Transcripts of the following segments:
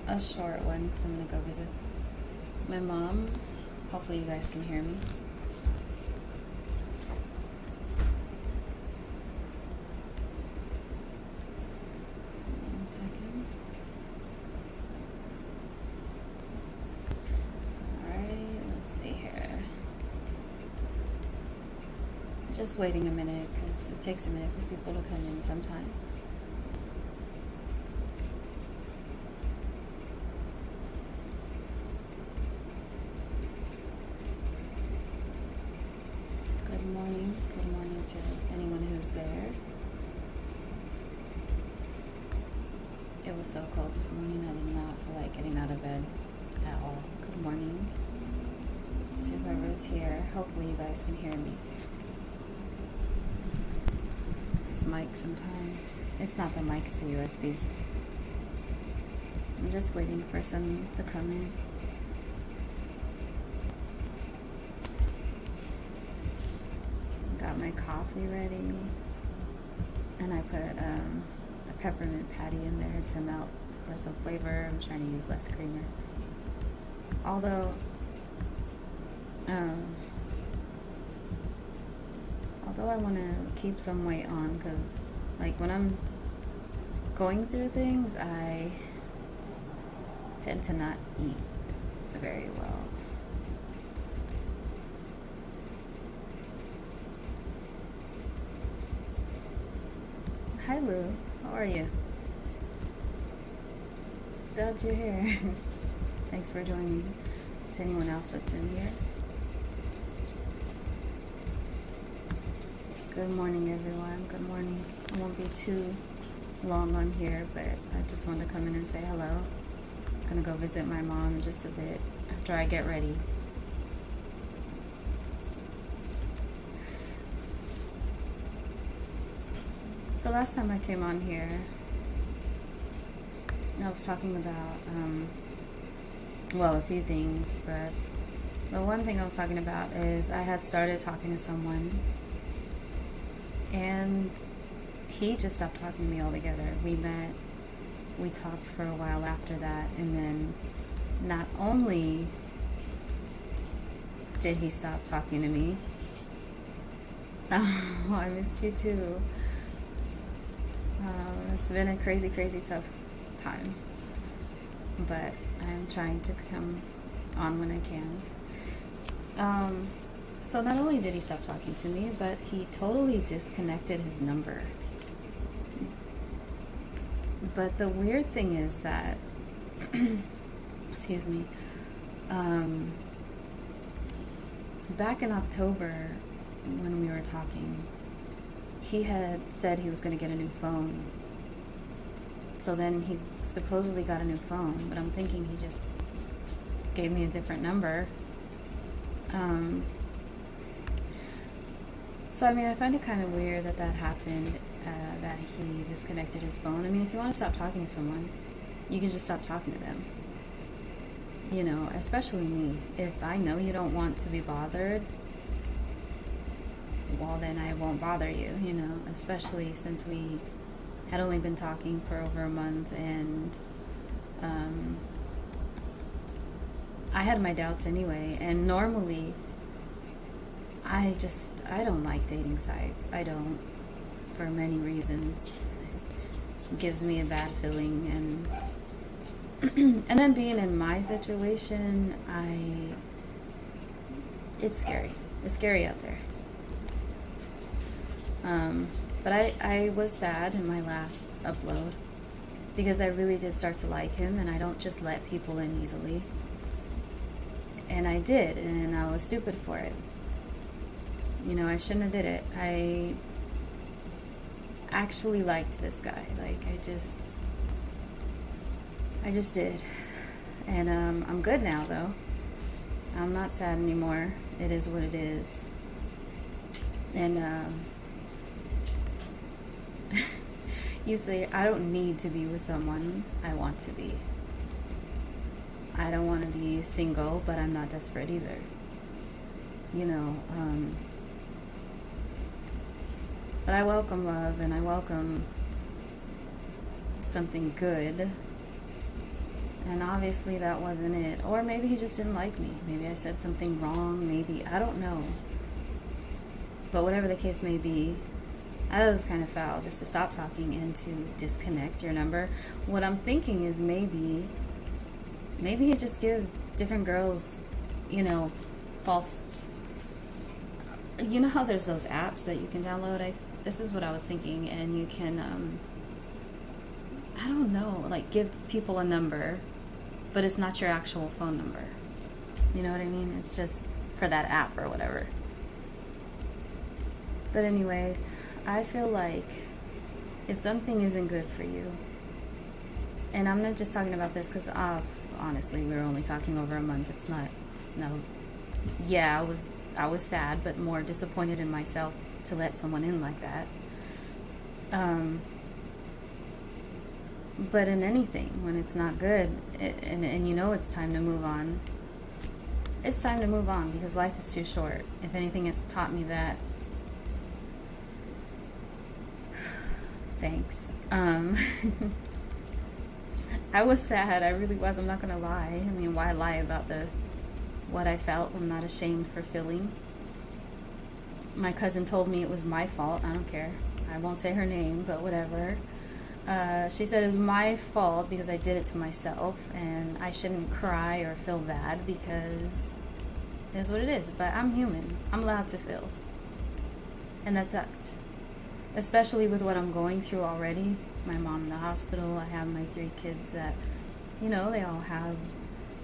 a short one because I'm gonna go visit my mom. Hopefully you guys can hear me. One second. Alright, let's see here. Just waiting a minute because it takes a minute for people to come in sometimes. Good morning. Good morning to anyone who's there. It was so cold this morning, I did not feel like getting out of bed at all. Good morning to whoever's here. Hopefully you guys can hear me. This mic sometimes, it's not the mic, it's the USBs. I'm just waiting for some to come in. Got my coffee ready, and I put a peppermint patty in there to melt for some flavor. I'm trying to use less creamer. Although I want to keep some weight on, because like when I'm going through things, I tend to not eat very well. Hi Lou, how are you? Glad you're here. Thanks for joining. To anyone else that's in here. Good morning, everyone. Good morning. I won't be too long on here, but I just wanted to come in and say hello. I'm gonna go visit my mom in just a bit after I get ready. So last time I came on here, I was talking about, well, a few things, but the one thing I was talking about is I had started talking to someone, and he just stopped talking to me altogether. We met, we talked for a while after that, and then not only did he stop talking to me, oh, I missed you too. It's been a crazy, crazy tough time, but I'm trying to come on when I can. So not only did he stop talking to me, but he totally disconnected his number. But the weird thing is that, excuse me, back in October when we were talking, he had said he was going to get a new phone. So then he supposedly got a new phone, but I'm thinking he just gave me a different number. So I mean, I find it kind of weird that that happened, that he disconnected his phone. I mean, if you want to stop talking to someone, you can just stop talking to them. You know, especially me. If I know you don't want to be bothered, well, then I won't bother you, you know, especially since we had only been talking for over a month, and I had my doubts anyway. And normally I don't like dating sites. I don't, for many reasons. It gives me a bad feeling, and and then being in my situation, it's scary. It's scary out there. But I was sad in my last upload because I really did start to like him, and I don't just let people in easily. And I did, and I was stupid for it. You know, I shouldn't have did it. I actually liked this guy. Like, I just did. And I'm good now, though. I'm not sad anymore. It is what it is. And you say, I don't need to be with someone. I want to be. I don't want to be single, but I'm not desperate either. You know, but I welcome love, and I welcome something good. And obviously that wasn't it. Or maybe he just didn't like me. Maybe I said something wrong. Maybe, I don't know. But whatever the case may be, I thought it was kind of foul just to stop talking and to disconnect your number. What I'm thinking is maybe he just gives different girls, false. You know how there's those apps that you can download? This is what I was thinking, and you can, I don't know, like give people a number, but it's not your actual phone number. You know what I mean? It's just for that app or whatever. But anyways, I feel like if something isn't good for you, and I'm not just talking about this because honestly, we were only talking over a month. Yeah, I was sad, but more disappointed in myself to let someone in like that. But in anything, when it's not good, and it's time to move on, it's time to move on because life is too short. If anything has taught me that, thanks. I was sad. I really was. I'm not going to lie. I mean, why lie about what I felt? I'm not ashamed for feeling. My cousin told me it was my fault. I don't care. I won't say her name, but whatever. She said it was my fault because I did it to myself, and I shouldn't cry or feel bad because it is what it is. But I'm human. I'm allowed to feel. And that sucked. Especially with what I'm going through already. My mom in the hospital. I have my 3 kids that, they all have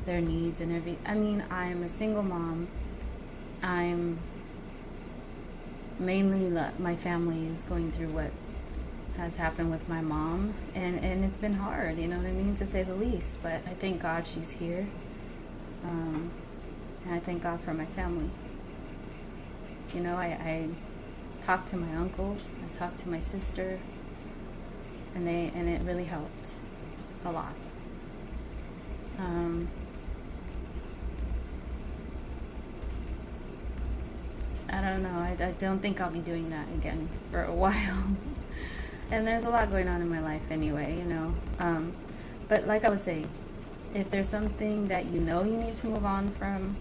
their needs and I mean, I'm a single mom. I'm mainly, my family is going through what has happened with my mom, and it's been hard, you know what I mean, to say the least, but I thank God she's here, and I thank God for my family. I talked to my uncle, I talked to my sister, and it really helped a lot. I don't know, I don't think I'll be doing that again for a while. And there's a lot going on in my life anyway, but like I was saying, if there's something that you need to move on from,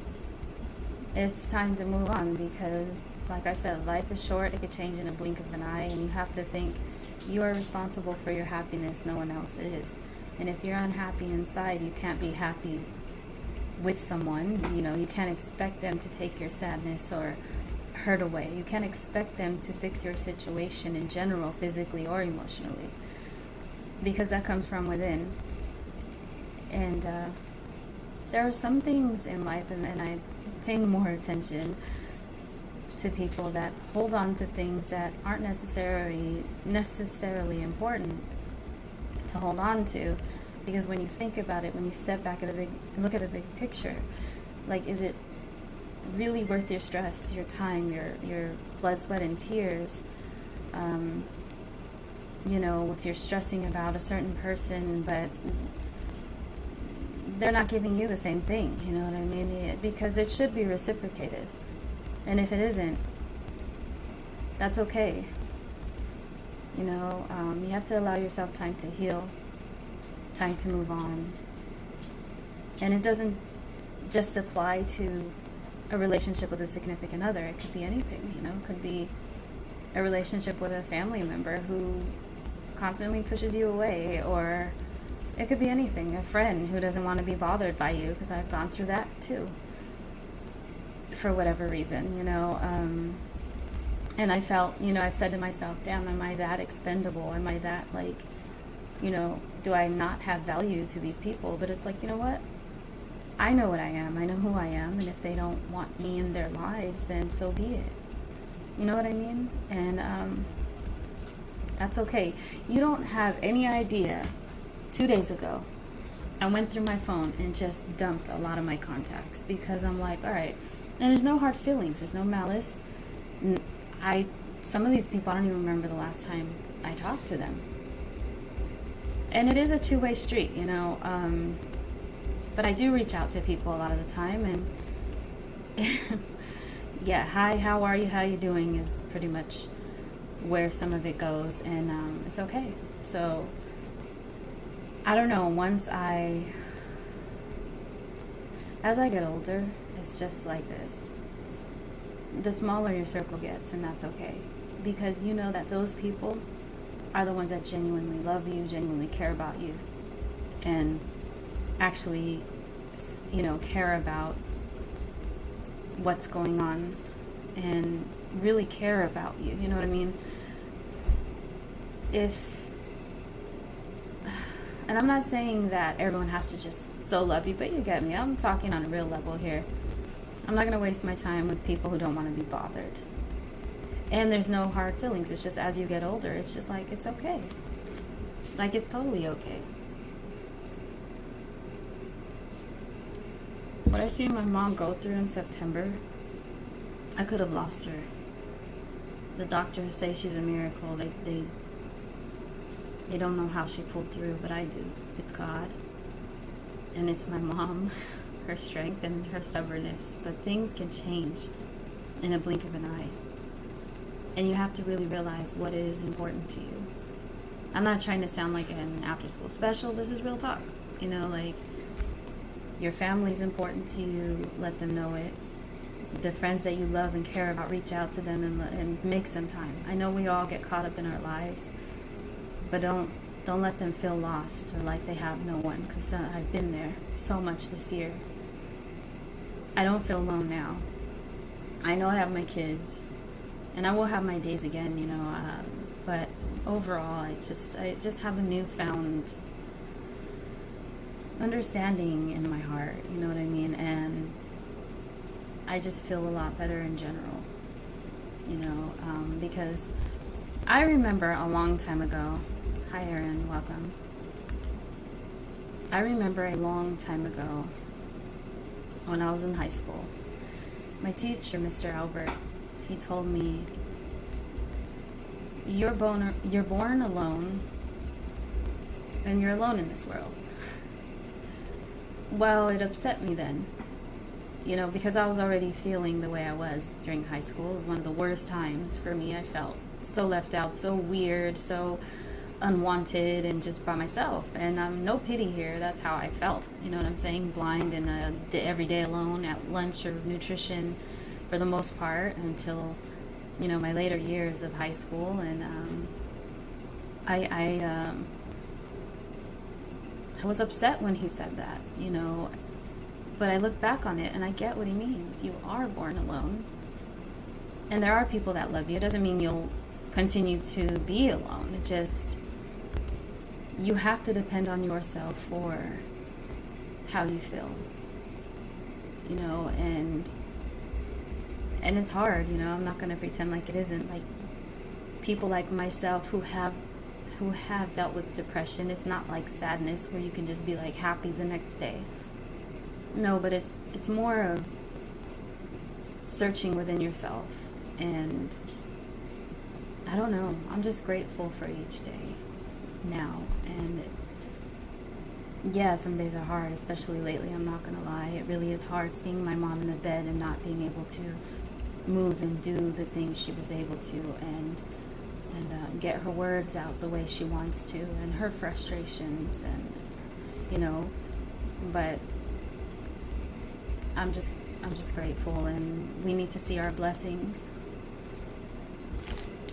it's time to move on because, like I said, life is short. It could change in a blink of an eye, and you have to think you are responsible for your happiness. No one else is. And if you're unhappy inside, you can't be happy with someone. You can't expect them to take your sadness or hurt away. You can't expect them to fix your situation in general, physically or emotionally, because that comes from within. And there are some things in life, and I'm paying more attention to people that hold on to things that aren't necessarily important to hold on to, because when you think about it, when you step back and look at the big picture, like, is it really worth your stress, your time, your blood, sweat, and tears? If you're stressing about a certain person, but they're not giving you the same thing, you know what I mean? Because it should be reciprocated. And if it isn't, that's okay. You have to allow yourself time to heal, time to move on. And it doesn't just apply to a relationship with a significant other. It could be anything, It could be a relationship with a family member who constantly pushes you away, or it could be anything. A friend who doesn't want to be bothered by you, because I've gone through that too, for whatever reason, and I felt, I've said to myself, damn, am I that expendable? Am I that, do I not have value to these people? But it's like, you know what? I know what I am. I know who I am. And if they don't want me in their lives, then so be it. You know what I mean? And that's okay. You don't have any idea. 2 days ago, I went through my phone and just dumped a lot of my contacts because I'm like, all right. And there's no hard feelings. There's no malice. Some of these people, I don't even remember the last time I talked to them. And it is a two-way street, but I do reach out to people a lot of the time, and yeah, hi, how are you, how you doing is pretty much where some of it goes, and it's okay. So I don't know, once I As I get older, it's just like this. The smaller your circle gets, and that's okay. Because you know that those people are the ones that genuinely love you, genuinely care about you, and actually, care about what's going on and really care about you. You know what I mean? And I'm not saying that everyone has to just so love you, but you get me. I'm talking on a real level here. I'm not going to waste my time with people who don't want to be bothered. And there's no hard feelings. It's just as you get older, it's just like, it's okay. Like, it's totally okay. What I see my mom go through in September, I could have lost her. The doctors say she's a miracle. They don't know how she pulled through, but I do. It's God. And it's my mom, her strength and her stubbornness. But things can change in a blink of an eye. And you have to really realize what is important to you. I'm not trying to sound like an after-school special. This is real talk. Like, your family's important to you. Let them know it. The friends that you love and care about, reach out to them and make some time. I know we all get caught up in our lives, but don't let them feel lost or like they have no one, because I've been there so much this year. I don't feel alone now. I know I have my kids, and I will have my days again, but overall, I just have a newfound understanding in my heart, you know what I mean? And I just feel a lot better in general, because I remember a long time ago. Hi, Erin, welcome. I remember a long time ago when I was in high school. My teacher, Mr. Albert, he told me, you're born alone, and you're alone in this world. Well, it upset me then, because I was already feeling the way I was during high school. It was one of the worst times for me. I felt so left out, so weird, so unwanted, and just by myself. And no pity here. That's how I felt. You know what I'm saying? Blind and every day alone at lunch or nutrition for the most part until, my later years of high school. And I was upset when he said that, but I look back on it and I get what he means. You are born alone. And there are people that love you. It doesn't mean you'll continue to be alone. It just, you have to depend on yourself for how you feel, and it's hard, I'm not going to pretend like it isn't. Like, people like myself who have dealt with depression, it's not like sadness where you can just be like happy the next day. No, but it's more of searching within yourself. And I don't know, I'm just grateful for each day now. And yeah, some days are hard, especially lately, I'm not gonna lie. It really is hard seeing my mom in the bed and not being able to move and do the things she was able to, and get her words out the way she wants to, and her frustrations, and but I'm just grateful. And we need to see our blessings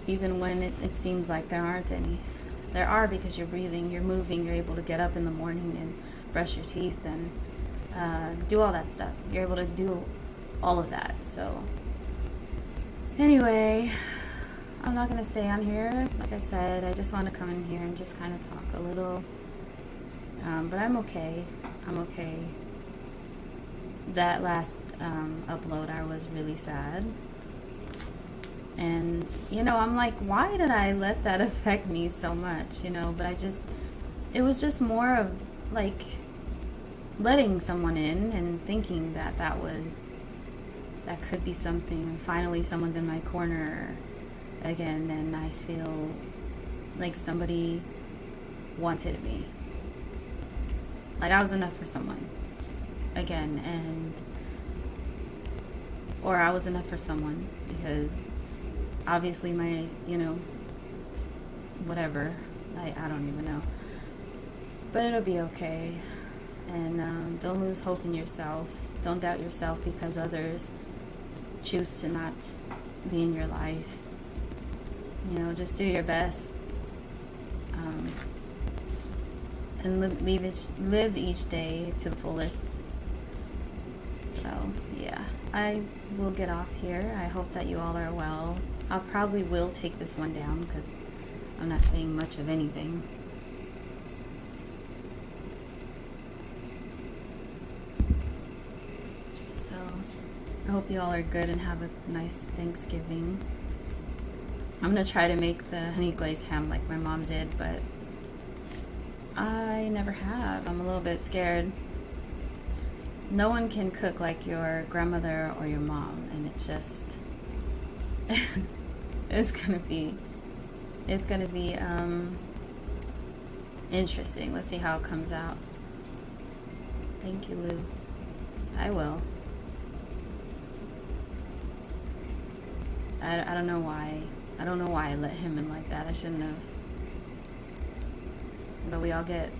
even when it seems like there aren't any. There are, because you're breathing, you're moving, you're able to get up in the morning and brush your teeth and do all that stuff. You're able to do all of that. So anyway, I'm not going to stay on here. Like I said, I just want to come in here and just kind of talk a little. But I'm okay. I'm okay. That last upload, I was really sad. And, I'm like, why did I let that affect me so much, But it was just more of, like, letting someone in and thinking that could be something. And finally someone's in my corner again, and I feel like somebody wanted me. Like, I was enough for someone again, or I was enough for someone, because obviously my, whatever, I don't even know. But it'll be okay. And don't lose hope in yourself. Don't doubt yourself because others choose to not be in your life. You know, just do your best, and live each day to the fullest. So, yeah, I will get off here. I hope that you all are well. I probably will take this one down because I'm not saying much of anything. So, I hope you all are good and have a nice Thanksgiving. I'm going to try to make the honey glazed ham like my mom did, but I never have. I'm a little bit scared. No one can cook like your grandmother or your mom, and it's just it's gonna be interesting. Let's see how it comes out. Thank you, Lou. I will. I don't know why. I don't know why I let him in like that. I shouldn't have. But we all get,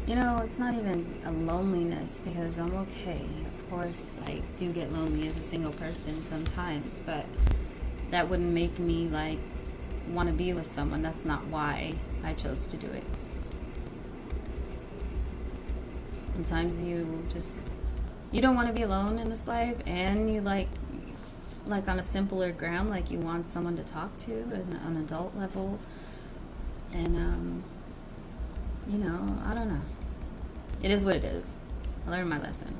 you know, it's not even a loneliness because I'm okay. Of course, I do get lonely as a single person sometimes, but that wouldn't make me like want to be with someone. That's not why I chose to do it. Sometimes you don't want to be alone in this life, and you like on a simpler ground, like you want someone to talk to on an adult level. And, you know, I don't know. It is what it is. I learned my lesson.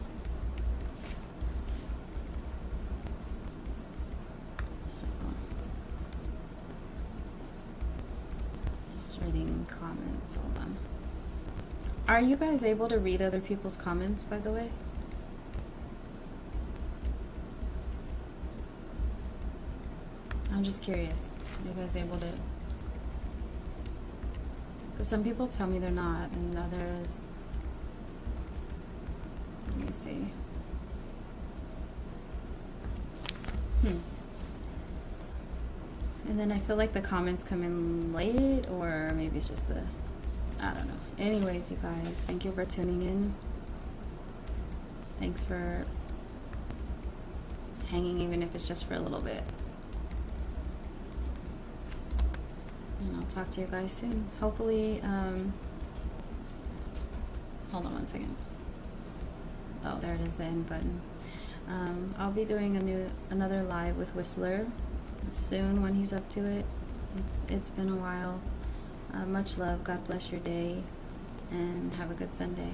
So, just reading comments. Hold on. Are you guys able to read other people's comments, by the way? I'm just curious. Are you guys able to? Because some people tell me they're not, and others... Let me see. And then I feel like the comments come in late, or maybe it's just I don't know. Anyways, you guys, thank you for tuning in. Thanks for hanging, even if it's just for a little bit. And I'll talk to you guys soon. Hopefully, hold on one second. Oh, there it is, the end button. I'll be doing another live with Whistler soon when he's up to it. It's been a while. Much love. God bless your day, and have a good Sunday.